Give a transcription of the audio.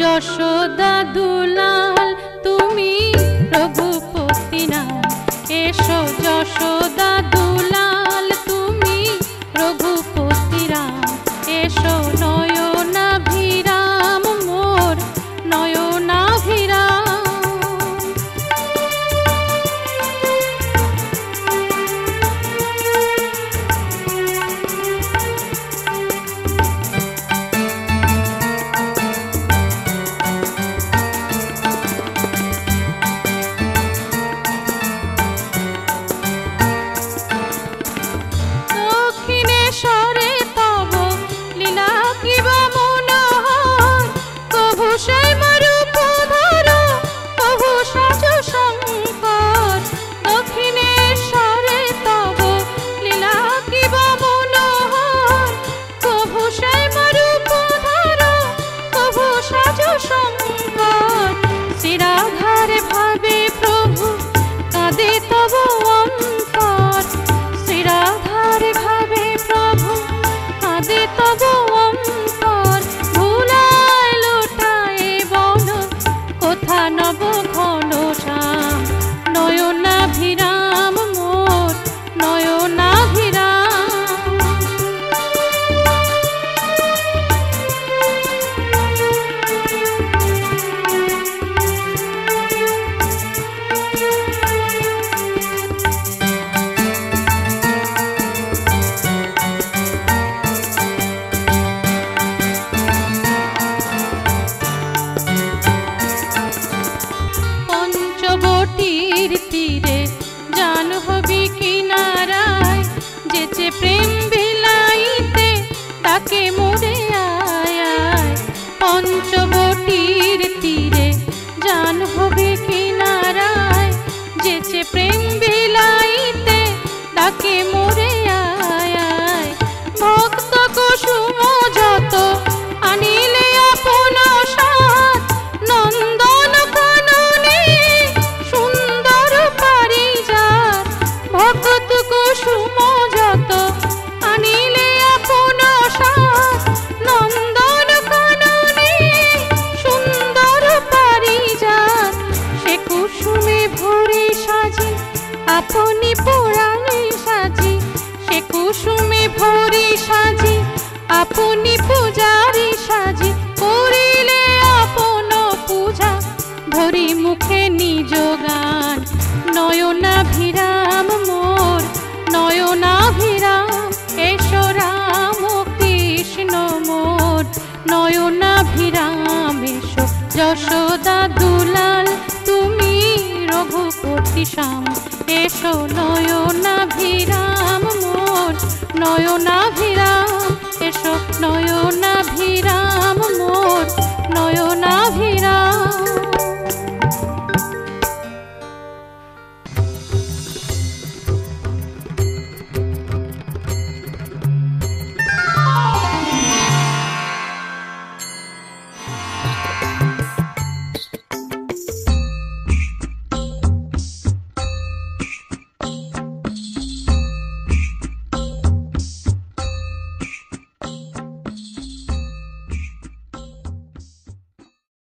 যশোদা দুলাল তুমি রঘুপতি নাম, এসো যশোদা দুলাল তুমি রঘুপতি রাম, এসো নয়নাভিরাম মোর নয়নাভিরাম। তীরে জাহ্নবী কিনারায় যেচে প্রেম বিলাইতে তাকে মোরে আয় আয়। পঞ্চবটির তীরে জাহ্নবী কিনারায় যেচে প্রেম বিলাইতে তাকে মোরে আয় আয়। ভক্ত কুসুম যত আনিলে আপন সাথ, নন্দন কাননে সুন্দর পারিজাত। ভক্ত কুসুম যত আনিলে আপন সাথ, নন্দন কাননে সুন্দর পারিজাত। সে কুসুমে ভরে সাজি আপনি পুরাণে সাজি, সে কুসুমে ভরে সাজি আপনি পূজারি সাজি। করিলে আপন পূজা ধরি মুখে নিজ গান, নয়নাভিরাম মোর নয়নাভিরাম। এসো রাম কৃষ্ণ মোর নয়নাভিরাম, এসো যশোদা দুলাল তুমি রঘুপতি শ্যাম, এসো নয়নাভিরাম মোর নয়নাভিরাম।